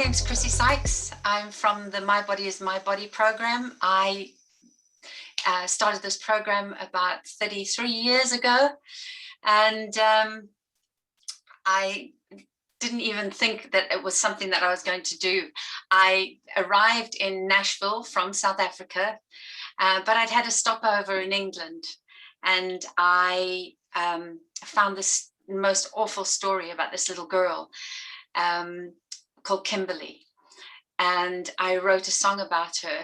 name's Chrissy Sykes. I'm from the My Body is My Body program. I started this program about 33 years ago, and I didn't even think that it was something that I was going to do. I arrived in Nashville from South Africa, but I'd had a stopover in England, and I found this most awful story about this little girl called Kimberly, and I wrote a song about her.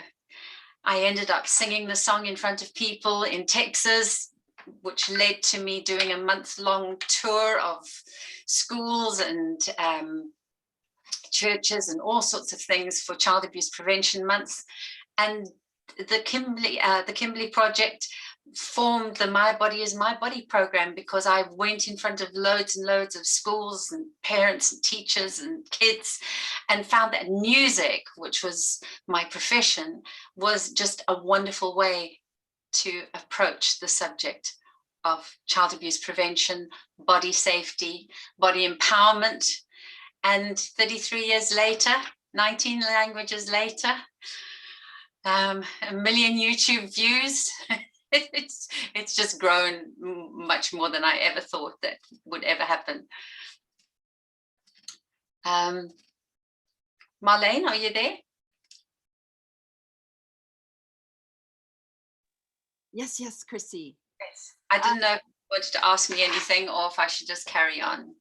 I ended up singing the song in front of people in Texas, which led to me doing a month-long tour of schools and churches and all sorts of things for Child Abuse Prevention Month. And the Kimberly Project formed the My Body is My Body program because I went in front of loads and loads of schools and parents and teachers and kids and found that music, which was my profession, was just a wonderful way to approach the subject of child abuse prevention, body safety, body empowerment. And 33 years later, 19 languages later, a million YouTube views. It's just grown much more than I ever thought that would ever happen. Marlene, are you there? Yes, Chrissy. Yes. I didn't know if you wanted to ask me anything or if I should just carry on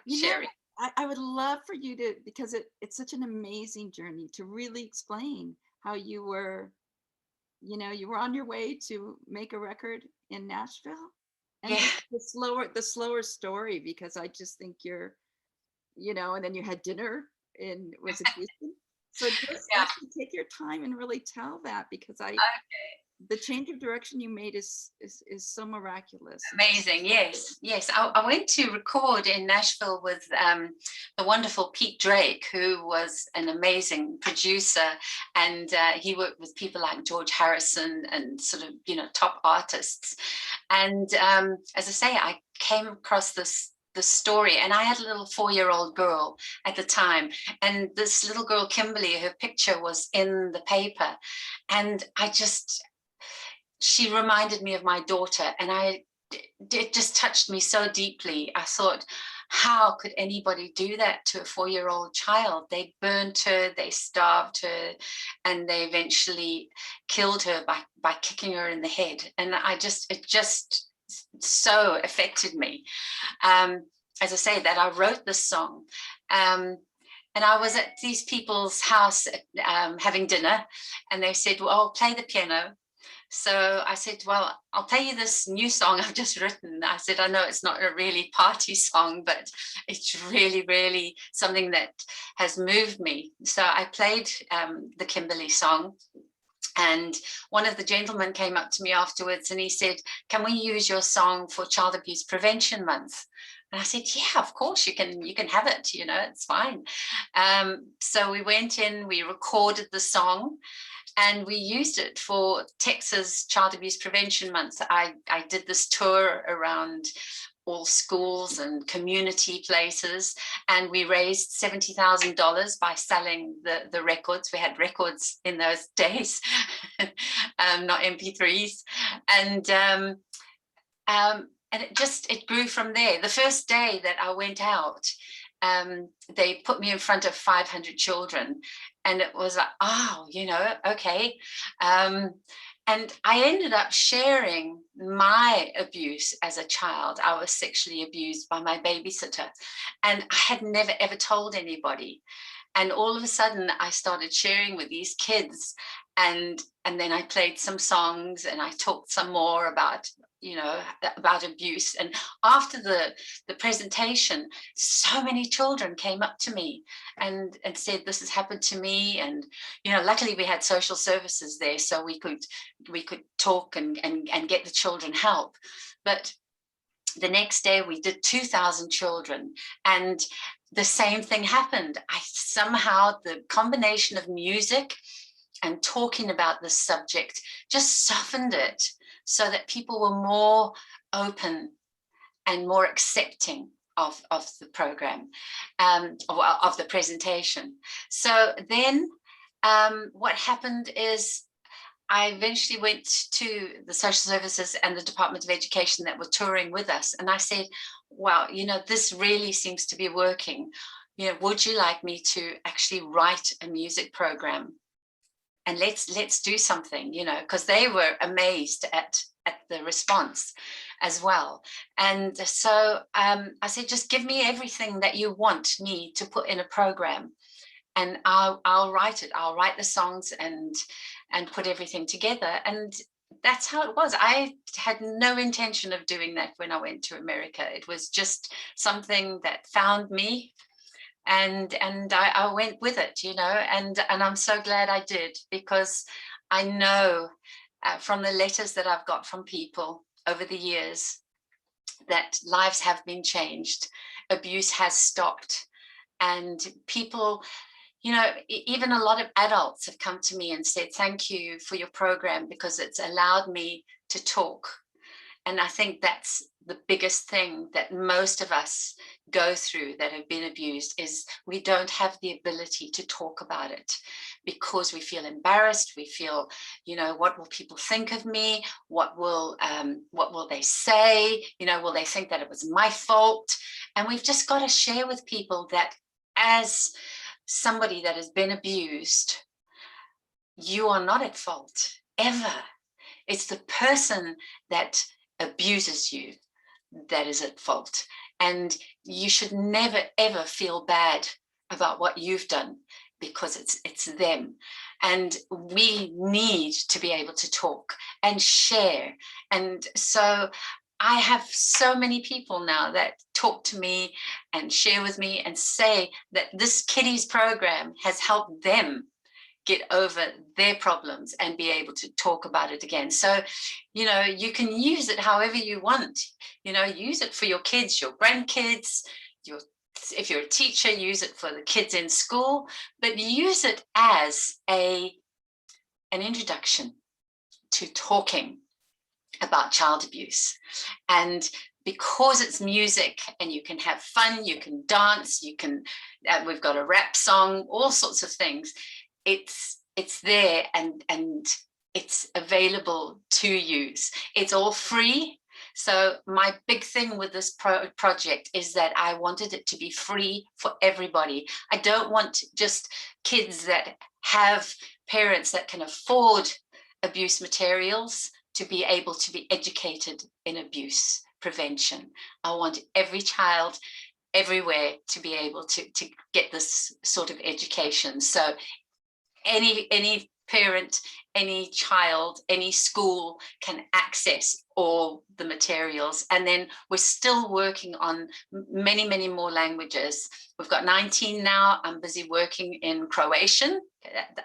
sharing. I would love for you to, because it's such an amazing journey to really explain how you were, you were on your way to make a record in Nashville, and the slower story, because I just think you're, and then you had dinner in, was it Houston? So just actually take your time and really tell that, because the change of direction you made is so miraculous. Amazing. Yes. I went to record in Nashville with the wonderful Pete Drake, who was an amazing producer, and he worked with people like George Harrison and sort of top artists. And as I say, I came across the story, and I had a little 4-year-old girl at the time, and this little girl Kimberly, her picture was in the paper, and she reminded me of my daughter, and it just touched me so deeply. I thought, how could anybody do that to a 4-year-old child? They burnt her, they starved her, and they eventually killed her by kicking her in the head. And it just so affected me. As I say, that I wrote this song. And I was at these people's house having dinner, and they said, well, play the piano. So I said, well, I'll play you this new song I've just written. I said, I know it's not a really party song, but it's really, really something that has moved me. So I played the Kimberly song, and one of the gentlemen came up to me afterwards and he said, can we use your song for Child Abuse Prevention Month? And I said, yeah, of course, you can have it, it's fine. So we went in, we recorded the song, and we used it for Texas Child Abuse Prevention Month. I did this tour around all schools and community places, and we raised $70,000 by selling the records. We had records in those days, not MP3s, and it grew from there. The first day that I went out, they put me in front of 500 children, and it was like, oh, okay. And I ended up sharing my abuse as a child. I was sexually abused by my babysitter, and I had never, ever told anybody. And all of a sudden I started sharing with these kids, and then I played some songs, and I talked some more about abuse. And after the presentation, so many children came up to me and said, this has happened to me. And luckily we had social services there, so we could talk and get the children help. But the next day we did 2,000 children, and the same thing happened. Somehow the combination of music and talking about this subject just softened it, so that people were more open and more accepting of the program, of the presentation. So then what happened is I eventually went to the social services and the Department of Education that were touring with us. And I said, wow, this really seems to be working. Would you like me to actually write a music program? And let's do something, because they were amazed at the response as well. And so I said, just give me everything that you want me to put in a program, and I'll write it. I'll write the songs and put everything together. And that's how it was. I had no intention of doing that when I went to America. It was just something that found me, and I went with it, and I'm so glad I did, because I know from the letters that I've got from people over the years that lives have been changed, abuse has stopped, and people, even a lot of adults have come to me and said, thank you for your program, because it's allowed me to talk. And I think that's the biggest thing that most of us go through that have been abused, is we don't have the ability to talk about it, because we feel embarrassed. We feel, what will people think of me? What will they say? Will they think that it was my fault? And we've just got to share with people that as somebody that has been abused, you are not at fault ever. It's the person that abuses you that is at fault, and you should never ever feel bad about what you've done, because it's them. And we need to be able to talk and share. And so I have so many people now that talk to me and share with me and say that this kiddies program has helped them get over their problems and be able to talk about it again. So, you can use it however you want. Use it for your kids, your grandkids, if you're a teacher, use it for the kids in school, but use it as an introduction to talking about child abuse. And because it's music and you can have fun, you can dance, we've got a rap song, all sorts of things. It's there and it's available to use. It's all free. So my big thing with this project is that I wanted it to be free for everybody. I don't want just kids that have parents that can afford abuse materials to be able to be educated in abuse prevention. I want every child everywhere to be able to get this sort of education. So any parent, any child, any school can access all the materials. And then we're still working on many, many more languages. We've got 19 now. I'm busy working in Croatian.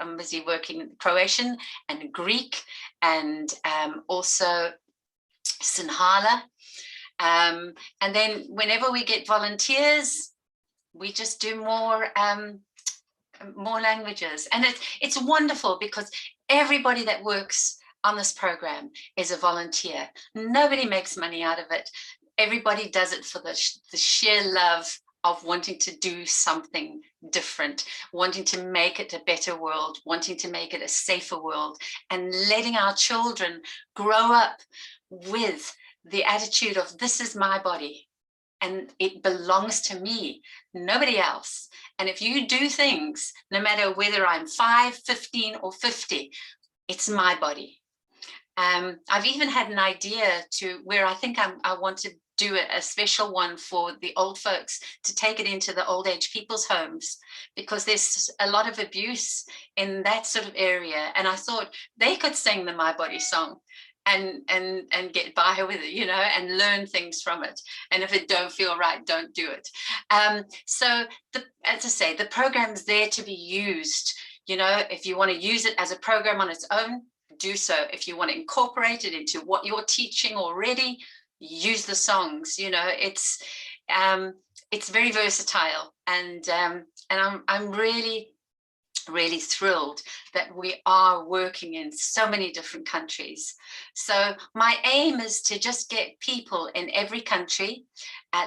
I'm busy working in Croatian and Greek, and also Sinhala. And then whenever we get volunteers, we just do more languages. And it's wonderful, because everybody that works on this program is a volunteer. Nobody makes money out of it. Everybody does it for the sheer love of wanting to do something different, wanting to make it a better world, wanting to make it a safer world, and letting our children grow up with the attitude of, this is my body and it belongs to me, nobody else. And if you do things, no matter whether I'm 5, 15 or 50, it's my body. I've even had an idea to where I think I want to do a special one for the old folks, to take it into the old age people's homes, because there's a lot of abuse in that sort of area. And I thought they could sing the My Body song and get by with it, and learn things from it. And if it don't feel right, don't do it. So as I say, the program's there to be used. If you want to use it as a program on its own, do so. If you want to incorporate it into what you're teaching already, use the songs. It's very versatile, and I'm really really thrilled that we are working in so many different countries. So my aim is to just get people in every country,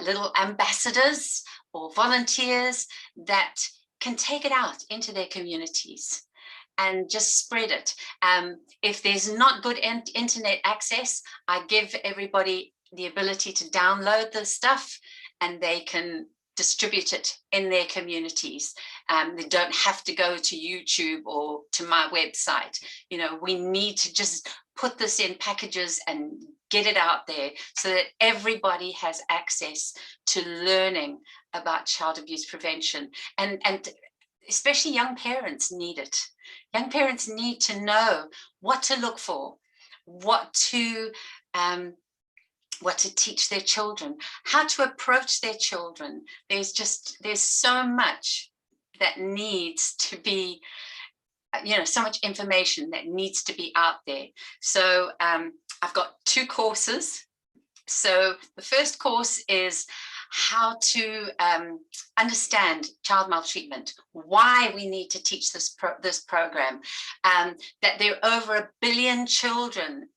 little ambassadors or volunteers that can take it out into their communities and just spread it. If there's not good internet access, I give everybody the ability to download the stuff and they can distribute it in their communities. They don't have to go to YouTube or to my website. You know, we need to just put this in packages and get it out there so that everybody has access to learning about child abuse prevention. And especially young parents need it. Young parents need to know what to look for, what to teach their children, how to approach their children. There's so much that needs to be, so much information that needs to be out there. So I've got 2 courses. So the first course is how to understand child maltreatment, why we need to teach this program, that there are over 1 billion children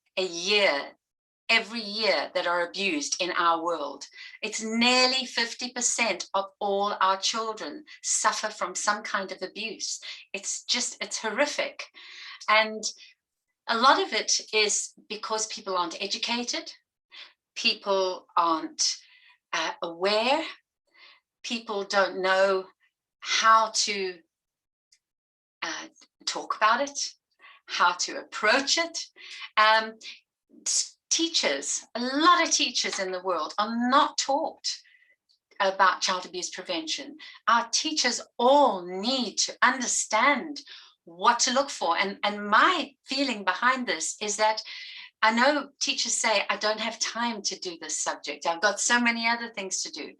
every year that are abused in our world. It's nearly 50% of all our children suffer from some kind of abuse. It's horrific. And a lot of it is because people aren't educated, people aren't aware, people don't know how to talk about it, how to approach it. Teachers, a lot of teachers in the world are not taught about child abuse prevention. Our teachers all need to understand what to look for. And my feeling behind this is that I know teachers say, I don't have time to do this subject. I've got so many other things to do.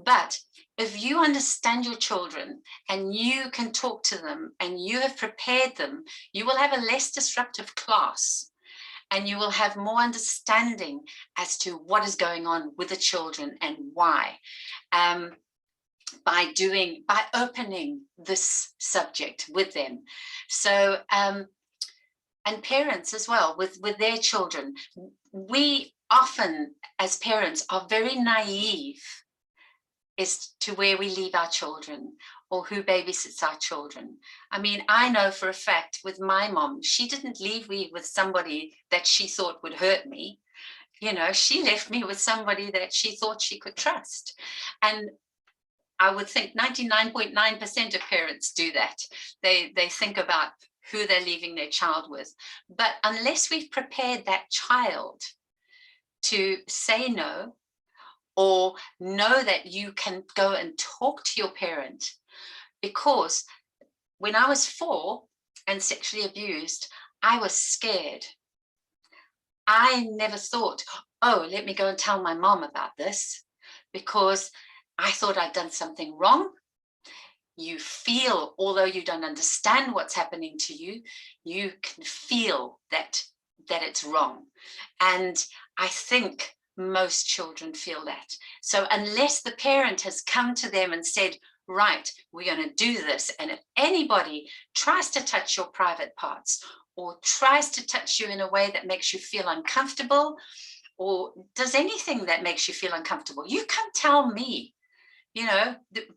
But if you understand your children and you can talk to them and you have prepared them, you will have a less disruptive class. And you will have more understanding as to what is going on with the children and why, by opening this subject with them. So, and parents as well, with their children. We often, as parents, are very naive as to where we leave our children or who babysits our children. I mean, I know for a fact with my mom, she didn't leave me with somebody that she thought would hurt me. She left me with somebody that she thought she could trust. And I would think 99.9% of parents do that. They think about who they're leaving their child with. But unless we've prepared that child to say no, or know that you can go and talk to your parent, because when I was 4 and sexually abused, I was scared. I never thought, oh, let me go and tell my mom about this, because I thought I'd done something wrong. You feel, although you don't understand what's happening to you, you can feel that it's wrong. And I think most children feel that. So unless the parent has come to them and said, right, we're going to do this, and if anybody tries to touch your private parts or tries to touch you in a way that makes you feel uncomfortable or does anything that makes you feel uncomfortable, you come tell me.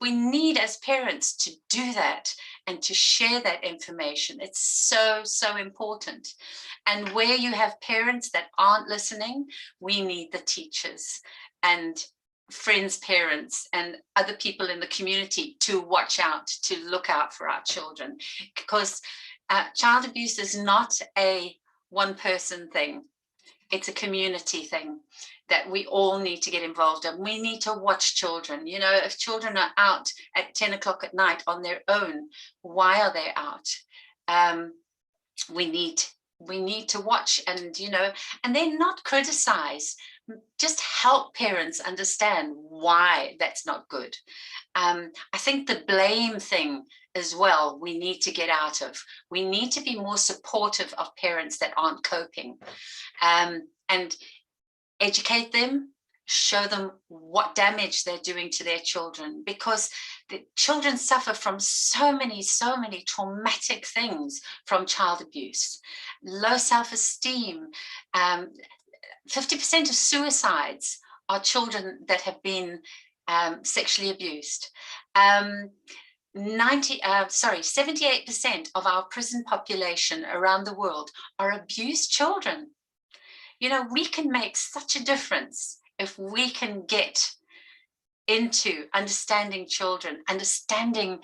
We need as parents to do that and to share that information. It's so important. And where you have parents that aren't listening, we need the teachers and friends' parents and other people in the community to watch out, to look out for our children, because child abuse is not a one-person thing. It's a community thing that we all need to get involved in. We need to watch children. If children are out at 10 o'clock at night on their own, why are they out? We need to watch and then not criticize, just help parents understand why that's not good. I think the blame thing as well, we need to get out of. We need to be more supportive of parents that aren't coping, and educate them show them what damage they're doing to their children, because the children suffer from so many traumatic things from child abuse. Low self-esteem. 50% of suicides are children that have been sexually abused. 78% of our prison population around the world are abused children. You know, we can make such a difference if we can get into understanding children, understanding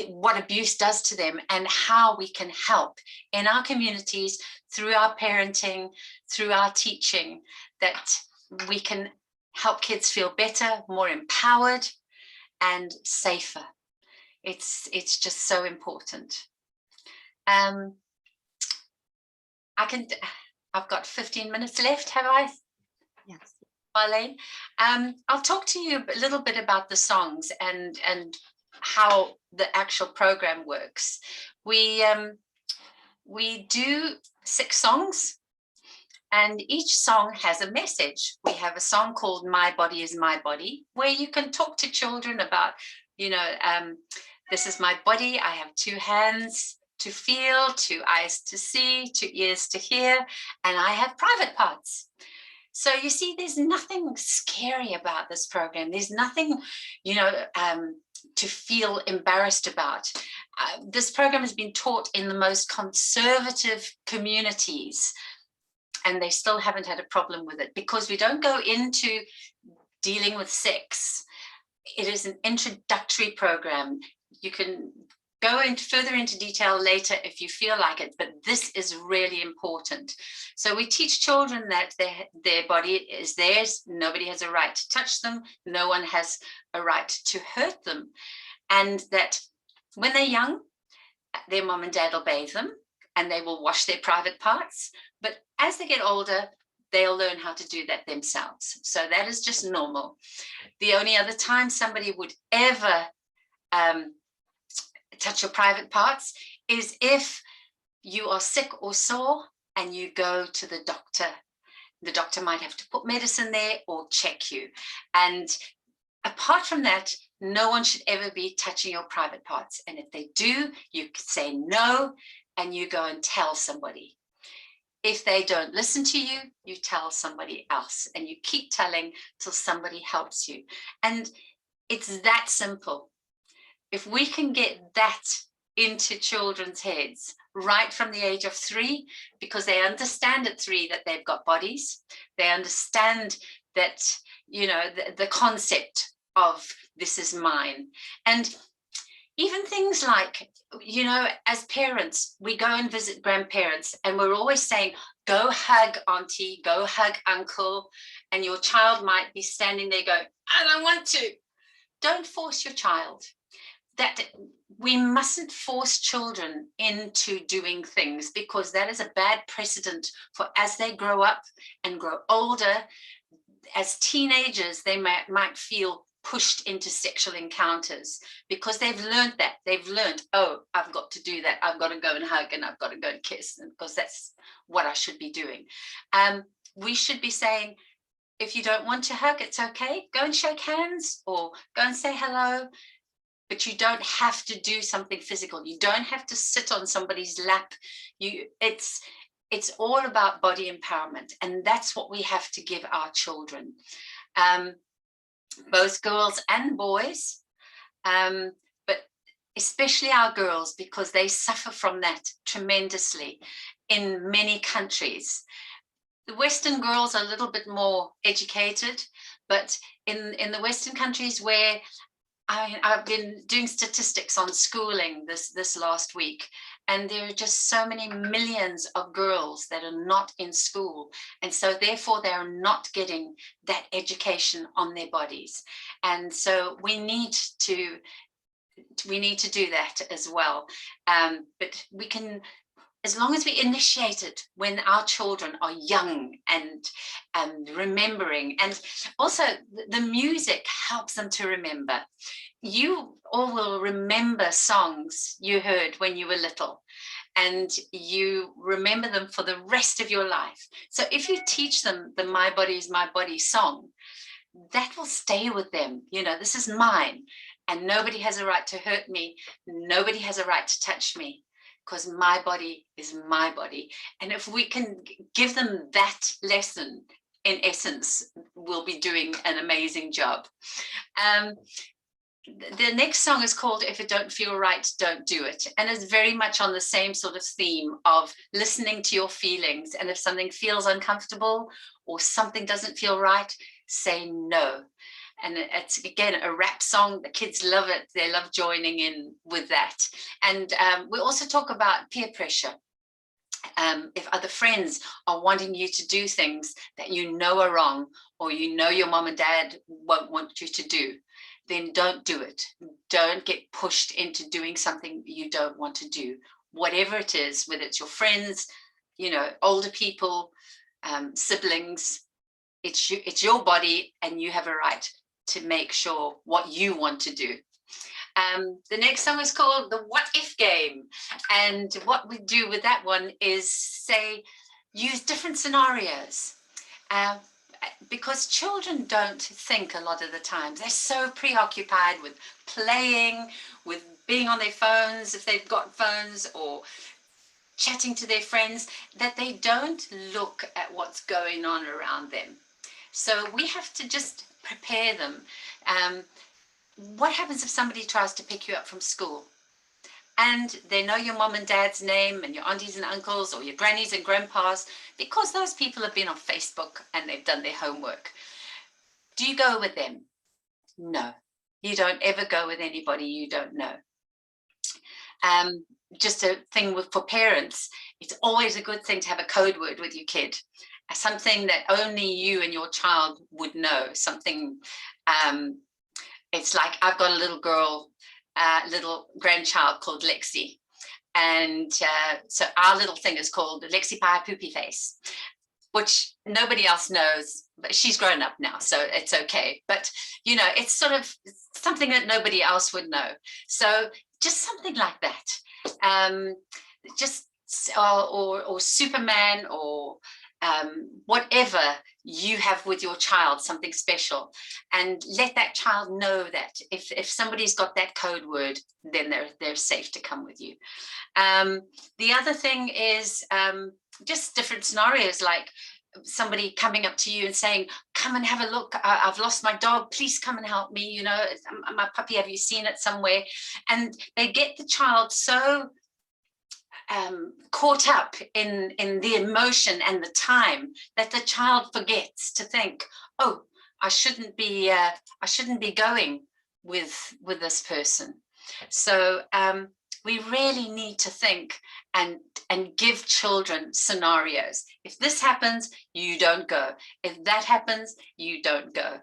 what abuse does to them, and how we can help in our communities through our parenting, through our teaching, that we can help kids feel better, more empowered, and safer. It's just so important. I've got 15 minutes left, have I? Yes. Marlene, I'll talk to you a little bit about the songs and how the actual program works. We do 6 songs, and each song has a message. We have a song called My Body Is My Body, where you can talk to children about, you know, this is my body. I have 2 hands to feel, 2 eyes to see, 2 ears to hear, and I have private parts. So you see, there's nothing scary about this program. There's nothing, you know, to feel embarrassed about. This program has been taught in the most conservative communities, and they still haven't had a problem with it, because we don't go into dealing with sex. It is an introductory program. You can go further into detail later if you feel like it, but this is really important. So we teach children that their body is theirs. Nobody has a right to touch them. No one has a right to hurt them. And that when they're young, their mom and dad will bathe them and they will wash their private parts. But as they get older, they'll learn how to do that themselves. So that is just normal. The only other time somebody would ever touch your private parts is if you are sick or sore and you go to the doctor. The doctor might have to put medicine there or check you. And apart from that, no one should ever be touching your private parts. And if they do, you say no and you go and tell somebody. If they don't listen to you, you tell somebody else, and you keep telling till somebody helps you. And it's that simple. If we can get that into children's heads right from the age of 3, because they understand at 3 that they've got bodies, they understand that, you know, the concept of this is mine. And even things like, you know, as parents, we go and visit grandparents and we're always saying, go hug auntie, go hug uncle. And your child might be standing there going, I don't want to. Don't force your child. That we mustn't force children into doing things, because that is a bad precedent for as they grow up and grow older. As teenagers, they might feel pushed into sexual encounters because they've learned that. They've learned, oh, I've got to do that. I've got to go and hug and I've got to go and kiss, because that's what I should be doing. We should be saying, if you don't want to hug, it's okay. Go and shake hands or go and say hello. But you don't have to do something physical. You don't have to sit on somebody's lap. It's all about body empowerment. And that's what we have to give our children. Both girls and boys, but especially our girls, because they suffer from that tremendously in many countries. The Western girls are a little bit more educated, but in the Western countries where I've been doing statistics on schooling this last week, and there are just so many millions of girls that are not in school. And so therefore they are not getting that education on their bodies. And so we need to do that as well. But we can, as long as we initiate it when our children are young and remembering, and also the music helps them to remember. You all will remember songs you heard when you were little. and you remember them for the rest of your life. So if you teach them the My Body is My Body song, that will stay with them. This is mine, and nobody has a right to hurt me. Nobody has a right to touch me, because my body is my body. And if we can give them that lesson, in essence, we'll be doing an amazing job. The next song is called If It Don't Feel Right, Don't Do It. And it's very much on the same sort of theme of listening to your feelings. And if something feels uncomfortable or something doesn't feel right, say no. And it's, again, a rap song. The kids love it. They love joining in with that. And we also talk about peer pressure. If other friends are wanting you to do things that you know are wrong, or your mom and dad won't want you to do, then don't do it. Don't get pushed into doing something you don't want to do. Whatever it is, whether it's your friends, older people, siblings, it's your body, and you have a right to make sure what you want to do. The next song is called The What If Game. And what we do with that one is use different scenarios. Because children don't think a lot of the time. They're so preoccupied with playing, with being on their phones, if they've got phones, or chatting to their friends, that they don't look at what's going on around them. So we have to just prepare them. What happens if somebody tries to pick you up from school and they know your mom and dad's name and your aunties and uncles or your grannies and grandpas, because those people have been on Facebook and they've done their homework? Do you go with them? No, you don't ever go with anybody you don't know. Just a thing for parents, it's always a good thing to have a code word with your kid, something that only you and your child would know. Something, it's like, I've got a little girl, little grandchild called Lexi. And so our little thing is called Lexi Pie Poopy Face, which nobody else knows, but she's grown up now, so it's okay. But, it's sort of something that nobody else would know. So just something like that. Or Superman, or whatever you have with your child, something special, and let that child know that if somebody's got that code word, then they're safe to come with you. The other thing is just different scenarios, like somebody coming up to you and saying, come and have a look, I've lost my dog, please come and help me, my puppy, have you seen it somewhere? And they get the child so caught up in the emotion and the time that the child forgets to think, oh, I shouldn't be going with this person. So we really need to think and give children scenarios. If this happens, you don't go. If that happens, you don't go.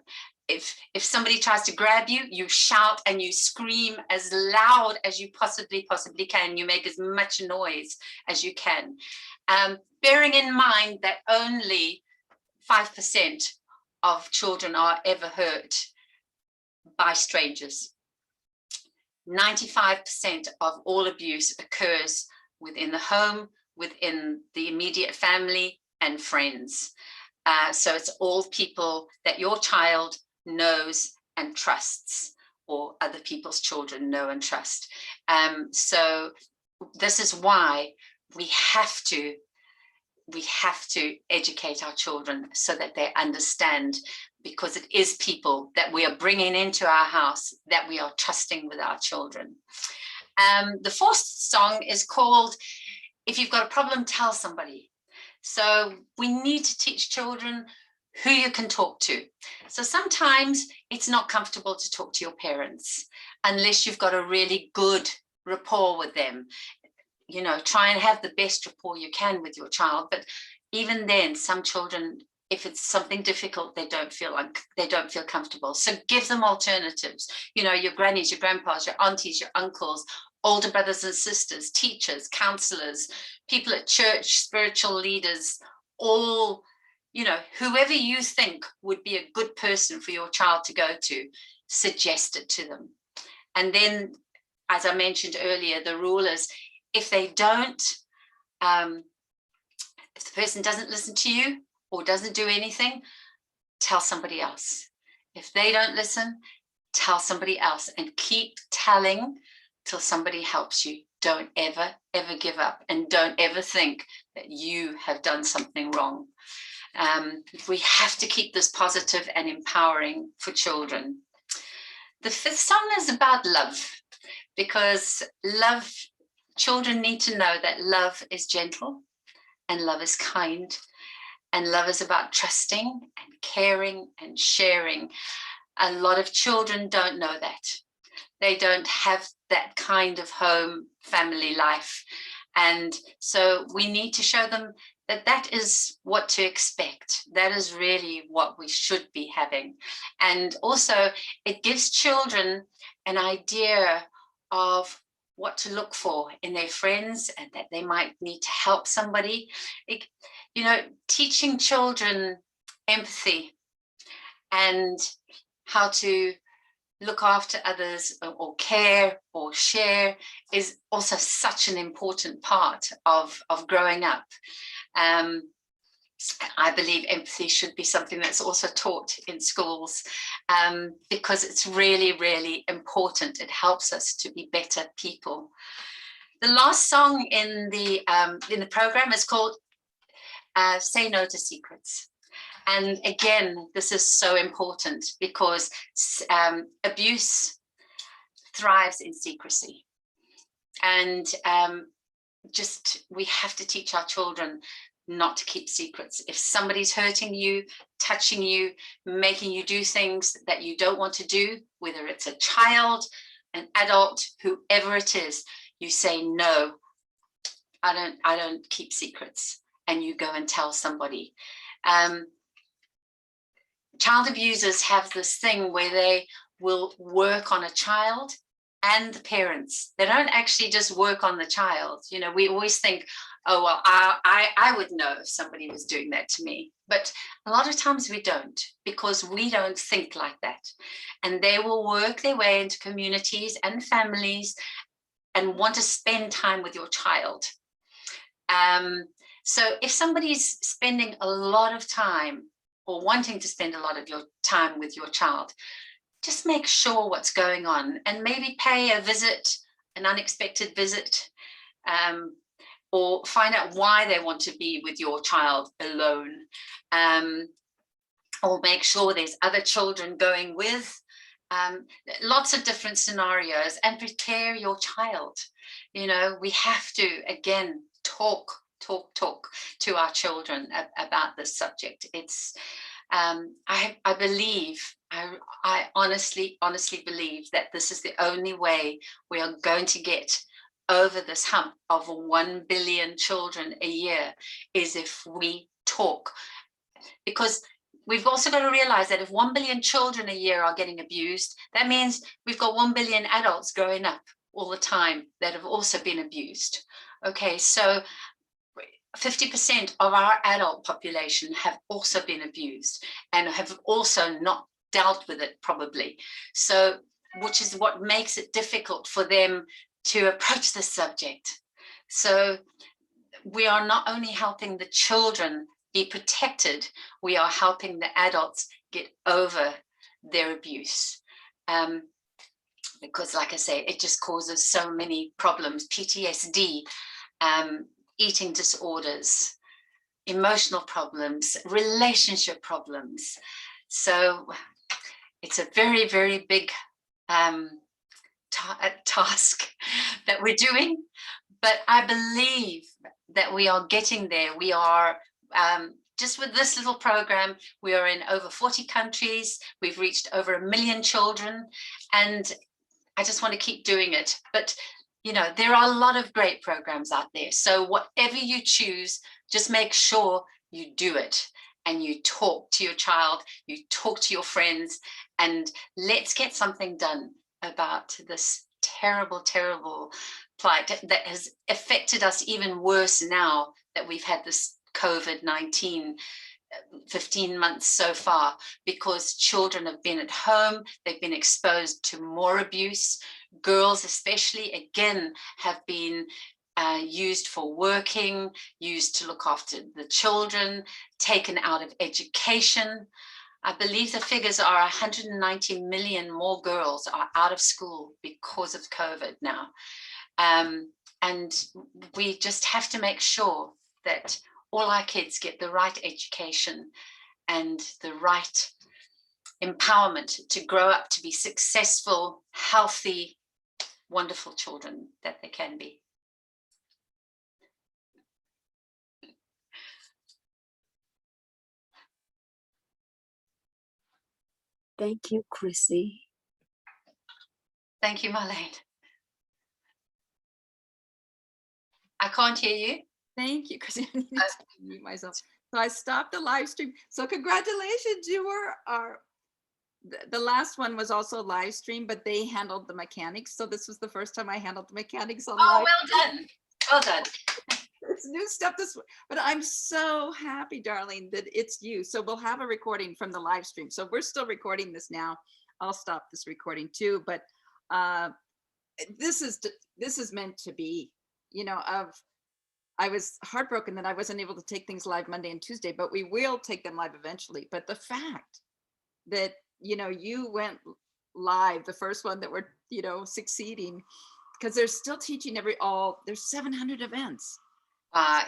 If somebody tries to grab you, you shout and you scream as loud as you possibly can. You make as much noise as you can. Bearing in mind that only 5% of children are ever hurt by strangers. 95% of all abuse occurs within the home, within the immediate family and friends. So it's all people that your child knows and trusts, or other people's children know and trust. So this is why we have to educate our children so that they understand, because it is people that we are bringing into our house that we are trusting with our children. The fourth song is called If You've Got a Problem, Tell Somebody. So we need to teach children who you can talk to. So sometimes it's not comfortable to talk to your parents unless you've got a really good rapport with them. Try and have the best rapport you can with your child. But even then, some children, if it's something difficult, they don't feel comfortable. So give them alternatives. Your grannies, your grandpas, your aunties, your uncles, older brothers and sisters, teachers, counselors, people at church, spiritual leaders, all, whoever you think would be a good person for your child to go to, suggest it to them. And then, as I mentioned earlier, the rule is, if they don't, if the person doesn't listen to you or doesn't do anything, tell somebody else. If they don't listen, tell somebody else, and keep telling till somebody helps you. Don't ever, ever give up, and don't ever think that you have done something wrong. We have to keep this positive and empowering for children. The fifth song is about love, because love, children need to know that love is gentle and love is kind, and love is about trusting and caring and sharing. A lot of children don't know that. They don't have that kind of home family life. And so we need to show them that that is what to expect. That is really what we should be having. And also it gives children an idea of what to look for in their friends, and that they might need to help somebody. You know, teaching children empathy and how to look after others, or care or share, is also such an important part of growing up. I believe empathy should be something that's also taught in schools, because it's really, really important. It helps us to be better people. The last song in the program is called Say No to Secrets. And again, this is so important, because abuse thrives in secrecy. And just, we have to teach our children not to keep secrets. If somebody's hurting you, touching you, making you do things that you don't want to do, whether it's a child, an adult, whoever it is, you say, no, I don't keep secrets, and you go and tell somebody. Child abusers have this thing where they will work on a child and the parents. They don't actually just work on the child. You know, we always think, oh, well, I would know if somebody was doing that to me. But a lot of times we don't, because we don't think like that. And they will work their way into communities and families and want to spend time with your child. So if somebody's spending a lot of time, or wanting to spend a lot of your time with your child, just make sure what's going on, and maybe pay a visit, an unexpected visit, or find out why they want to be with your child alone, or make sure there's other children going with. Lots of different scenarios, and prepare your child. You know, we have to, again, talk to our children about this subject. It's I believe, I honestly believe that this is the only way we are going to get over this hump of 1 billion children a year, is if we talk. Because we've also got to realize that if 1 billion children a year are getting abused, that means we've got 1 billion adults growing up all the time that have also been abused. Okay, so 50% of our adult population have also been abused, and have also not dealt with it probably. So, which is what makes it difficult for them to approach the subject. So we are not only helping the children be protected, we are helping the adults get over their abuse. Because like I say, it just causes so many problems: PTSD, eating disorders, emotional problems, relationship problems. So it's a very, very big task that we're doing, but I believe that we are getting there. We are, just with this little program, we are in over 40 countries. We've reached over 1 million children, and I just want to keep doing it. But you know, there are a lot of great programs out there. So whatever you choose, just make sure you do it, and you talk to your child, you talk to your friends, and let's get something done about this terrible, terrible plight that has affected us even worse now that we've had this COVID-19 15 months so far, because children have been at home, they've been exposed to more abuse. Girls especially, again, have been used for working, used to look after the children, taken out of education. I believe the figures are 190 million more girls are out of school because of COVID now. And we just have to make sure that all our kids get the right education and the right empowerment to grow up to be successful, healthy, wonderful children that they can be. Thank you, Chrissy. Thank you, Marlene. I can't hear you. Thank you, Chrissy. I needed to mute myself. So I stopped the live stream. So congratulations, you were the last one was also live stream, but they handled the mechanics. So this was the first time I handled the mechanics on live. Well done. Well done. It's new stuff but I'm so happy, darling, that it's you. So we'll have a recording from the live stream. So we're still recording this now. I'll stop this recording too, but this is meant to be, you know, I was heartbroken that I wasn't able to take things live Monday and Tuesday, but we will take them live eventually. But the fact that, you know, you went live, the first one that we're, you know, succeeding, because they're still teaching there's 700 events.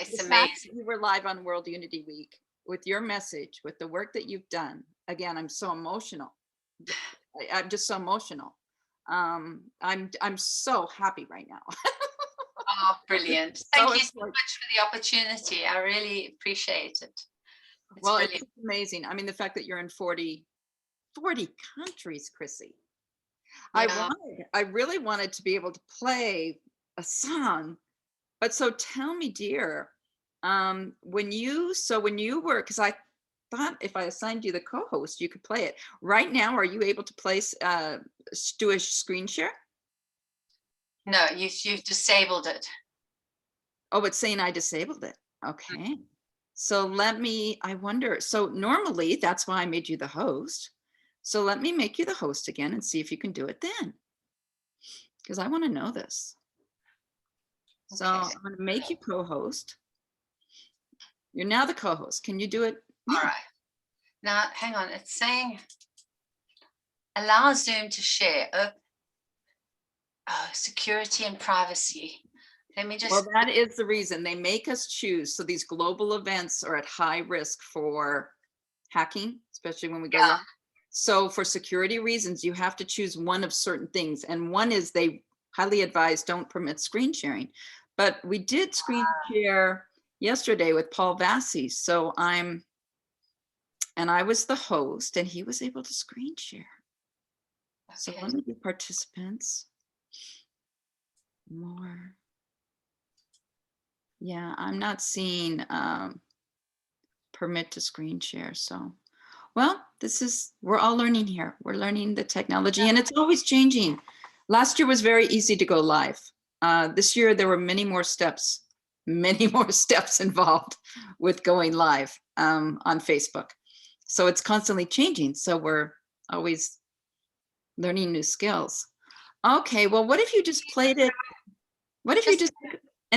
It's The amazing. fact that you were live on World Unity Week with your message, with the work that you've done. Again, I'm so emotional. I'm just so emotional. I'm so happy right now. Oh, brilliant. Thank you so important. much for the opportunity. I really appreciate it. It's Well, brilliant. it's amazing. I mean, the fact that you're in 40 countries, Chrissy. Yeah. I really wanted to be able to play a song, but so tell me, dear, when you were, because I thought if I assigned you the co-host, you could play it. Right now, are you able to do a screen share? No, you've disabled it. Oh, it's saying I disabled it. Okay. So I wonder, so normally that's why I made you the host. So let me make you the host again and see if you can do it then. Because I want to know this. So Okay. I'm going to make you co-host. You're now the co-host. Can you do it? All right. Now, hang on. It's saying allow Zoom to share. Security and privacy. Let me just. Well, that is the reason they make us choose. So these global events are at high risk for hacking, especially when we go live. So for security reasons, you have to choose one of certain things. And one is they highly advise don't permit screen sharing. But we did screen share yesterday with Paul Vassie. So I was the host and he was able to screen share. So let me do participants. More. Yeah, I'm not seeing permit to screen share. So, well, we're all learning here. We're learning the technology and it's always changing. Last year was very easy to go live. This year, there were many more steps involved with going live on Facebook. So it's constantly changing. So we're always learning new skills. Okay, well, what if you just played it? What if you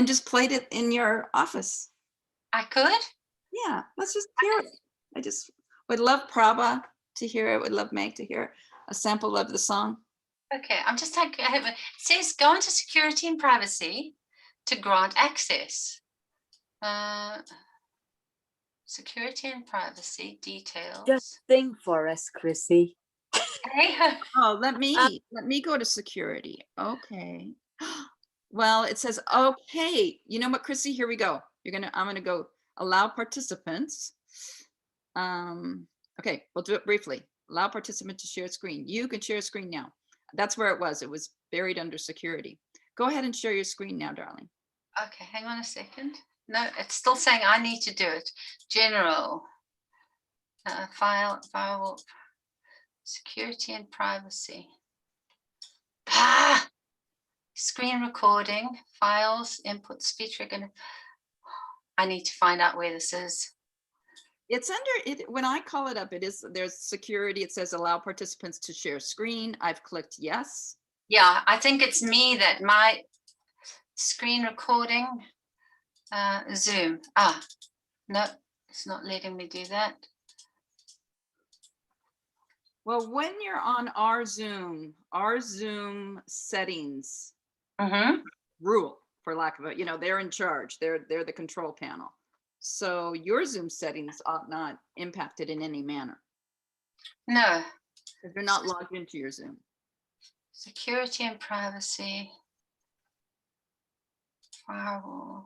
just played it in your office? I could? Yeah, let's just hear it. I just would love Prabha to hear it, would love Meg to hear a sample of the song. Okay, I'm just like, it says go into security and privacy to grant access. Security and privacy details. Just sing for us, Chrissy. Okay. Oh, let me go to security. Okay. Well, it says, okay, you know what, Chrissy, here we go. I'm gonna go allow participants. Okay, we'll do it briefly. Allow participant to share screen. You can share screen now. That's where it was buried under security. Go ahead and share your screen now, darling. Okay, hang on a second. No, it's still saying I need to do it. General, firewall, security and privacy. Screen recording, files, input, speech recognition. I need to find out where this is. It's under it. When I call it up, there's security. It says allow participants to share screen. I've clicked yes. Yeah, I think it's me that screen recording, Zoom. No, it's not letting me do that. Well, when you're on our Zoom settings rule, for lack of it, they're in charge. They're the control panel. So your Zoom settings ought not impact it in any manner. No. Because they're not logged into your Zoom. Security and privacy. Firewall.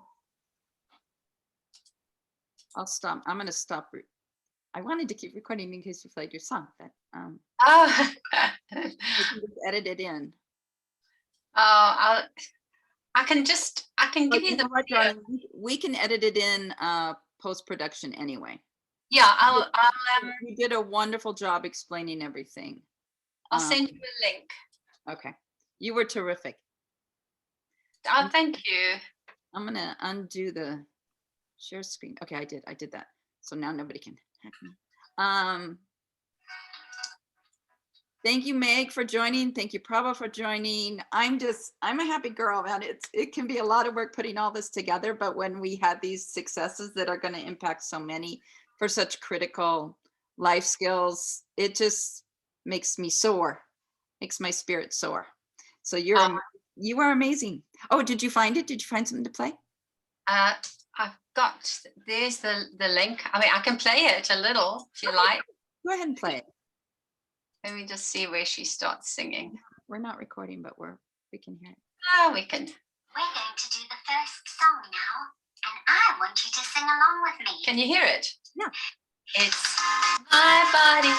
I'll stop. I'm going to stop. I wanted to keep recording in case you played your song, but Oh. you can just edit it in. Oh, I can give you the what, darling, we can edit it in post-production anyway. Yeah, you did a wonderful job explaining everything. I'll send you a link. Okay, you were terrific. Oh, thank you. I'm gonna undo the share screen. Okay, I did that. So now nobody can hack me. Thank you, Meg, for joining. Thank you, Prabha, for joining. I'm a happy girl, man. It can be a lot of work putting all this together, but when we have these successes that are going to impact so many for such critical life skills, it just makes me soar, makes my spirit soar. So you are amazing. Oh, did you find it? Did you find something to play? There's the link. I mean, I can play it a little if you like. Go ahead and play it. Let me just see where she starts singing. We're not recording, but we can hear it. We can. We're going to do the first song now, and I want you to sing along with me. Can you hear it? Yeah. It's my body,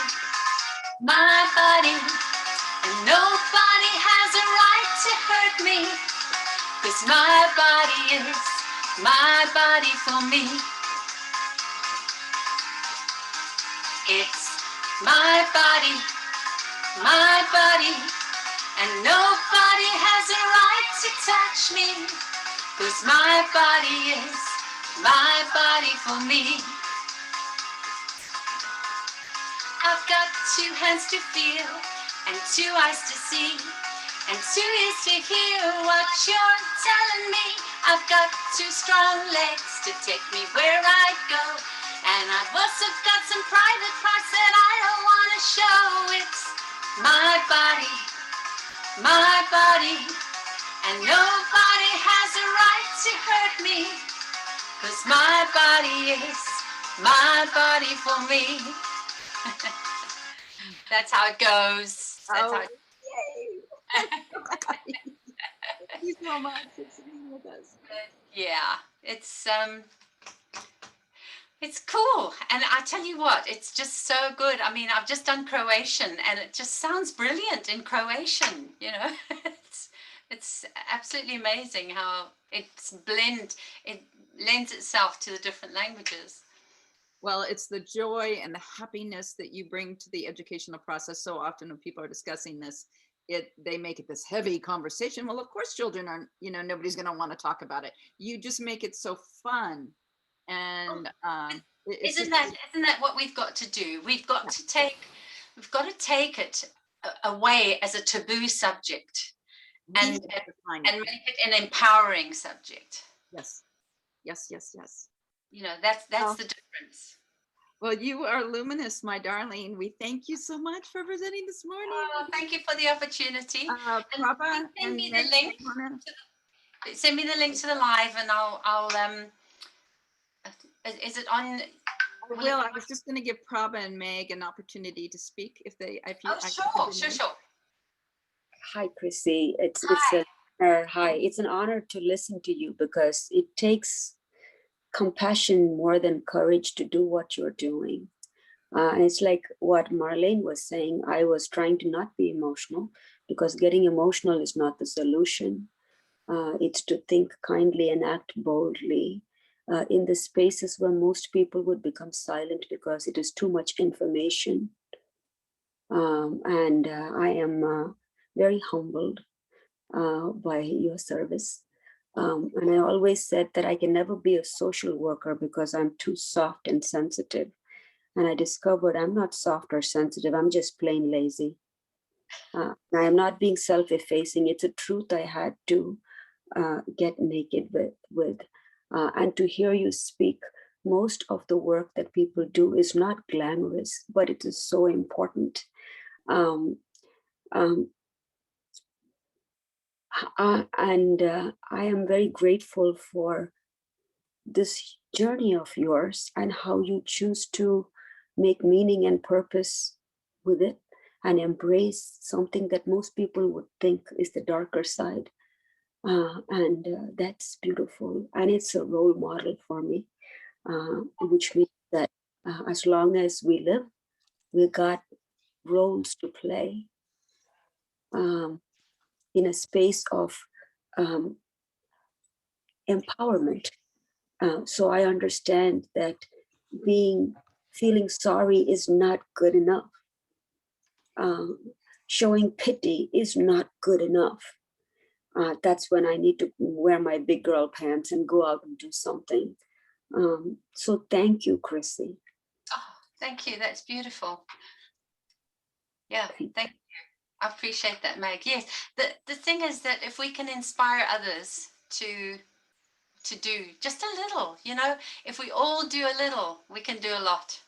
and nobody has a right to hurt me, 'cause my body is my body for me. It's my body, and nobody has a right to touch me, 'cause my body is my body for me. I've got 2 hands to feel, and 2 eyes to see, and 2 ears to hear what you're telling me. I've got 2 strong legs to take me where I go, and I've also got some private parts that I don't want to show. It's my body, and nobody has a right to hurt me, 'cause my body is my body for me. That's how it goes. That's how it Thank you so much for singing with us. Yeah, it's cool. And I tell you what, it's just so good. I mean, I've just done Croatian and it just sounds brilliant in Croatian, it's absolutely amazing how it lends itself to the different languages. Well, it's the joy and the happiness that you bring to the educational process. So often when people are discussing this, they make it this heavy conversation. Well, of course, children aren't, nobody's going to want to talk about it. You just make it so fun. And isn't that what we've got to do? We've got to take it away as a taboo subject and make it an empowering subject. Yes. That's the difference. Well, you are luminous, my darling. We thank you so much for presenting this morning. Oh, thank you for the opportunity. Prabha, send me the link. Send me the link to the live, and I'll Is it on? I will. I was just going to give Prabha and Meg an opportunity to speak if you. Sure. Hi, Chrissy. It's an honor to listen to you because it takes compassion more than courage to do what you're doing. And it's like what Marlene was saying. I was trying to not be emotional because getting emotional is not the solution. It's to think kindly and act boldly in the spaces where most people would become silent because it is too much information. And I am very humbled by your service. And I always said that I can never be a social worker because I'm too soft and sensitive. And I discovered I'm not soft or sensitive. I'm just plain lazy. I am not being self-effacing. It's a truth I had to get naked with. And to hear you speak, most of the work that people do is not glamorous, but it is so important. And I am very grateful for this journey of yours and how you choose to make meaning and purpose with it and embrace something that most people would think is the darker side. And that's beautiful. And it's a role model for me, which means that as long as we live, we got roles to play in a space of empowerment. So I understand that feeling sorry is not good enough. Showing pity is not good enough. That's when I need to wear my big girl pants and go out and do something. So thank you, Chrissy. Oh, thank you. That's beautiful. Yeah, thank you. I appreciate that, Meg. Yes, the thing is that if we can inspire others to do just a little, if we all do a little, we can do a lot.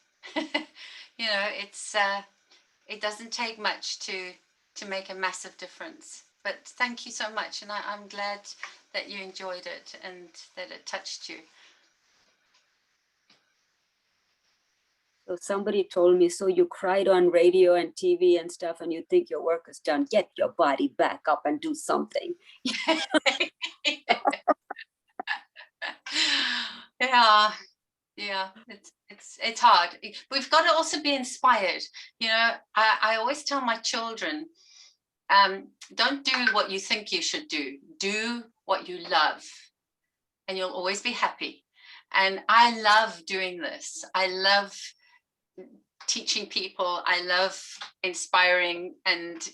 It doesn't take much to make a massive difference. But thank you so much, and I'm glad that you enjoyed it and that it touched you. So somebody told me, so you cried on radio and TV and stuff, and you think your work is done. Get your body back up and do something. Yeah, it's hard. We've got to also be inspired. I always tell my children, don't do what you think you should do. Do what you love, and you'll always be happy. And I love doing this. I love teaching people. I love inspiring and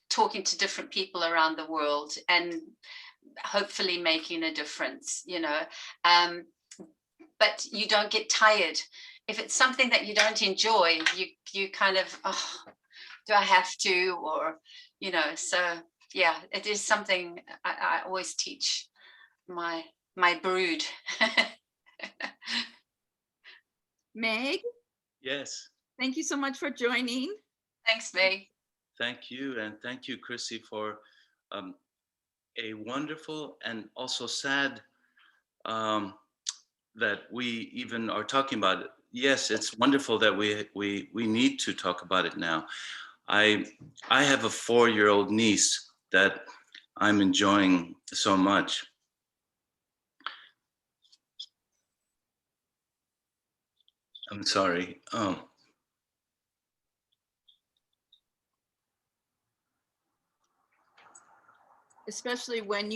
talking to different people around the world and hopefully making a difference, but you don't get tired. If it's something that you don't enjoy, you kind of, do I have to? Or, so yeah, it is something I always teach my brood. Meg? Yes. Thank you so much for joining. Thanks, Meg. Thank you. And thank you, Chrissy, for a wonderful and also sad that we even are talking about it. Yes, it's wonderful that we need to talk about it now. I have a 4-year-old niece that I'm enjoying so much. I'm sorry. Especially when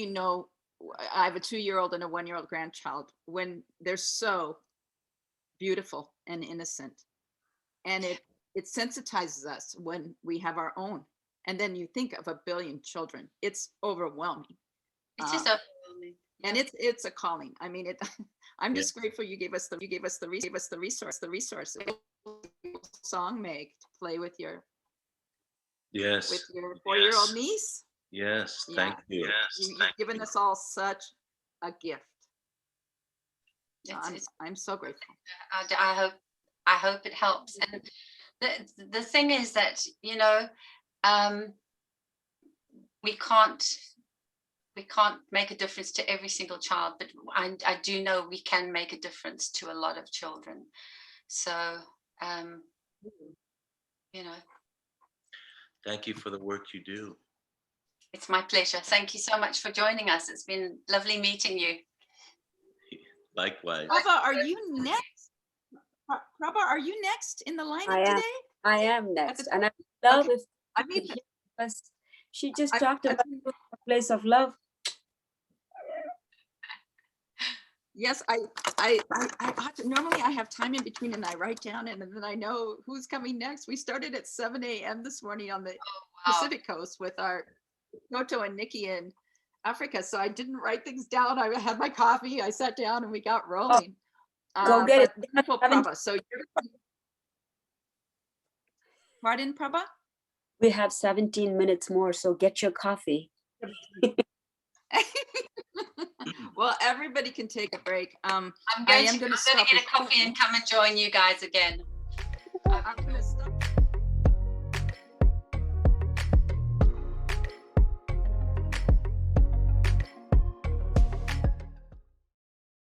I have a 2-year-old and a 1-year-old grandchild, when they're so beautiful and innocent. And it sensitizes us when we have our own. And then you think of 1 billion children. It's overwhelming. It's just overwhelming. And it's a calling. I mean, I'm just grateful you gave us the resource. Song, Meg, to play with your 4-year-old niece. Yes, thank you. You've given us all such a gift. So I'm so grateful. I hope it helps. And the thing is that we can't make a difference to every single child, but I do know we can make a difference to a lot of children. So Thank you for the work you do. It's my pleasure. Thank you so much for joining us. It's been lovely meeting you. Likewise. Prabha, are you next? Prabha, are you next in the lineup today? I am next. And I love if she just talked about a place of love. Yes, normally I have time in between and I write down and then I know who's coming next. We started at 7 a.m. this morning on the Pacific Coast with our Toto and Nikki in Africa. So I didn't write things down. I had my coffee, I sat down and we got rolling. Go get it. Prabha. So pardon, Prabha? We have 17 minutes more, so get your coffee. Well, everybody can take a break. I'm I going am to gonna get stop a coffee recording. and come and join you guys again. I'm gonna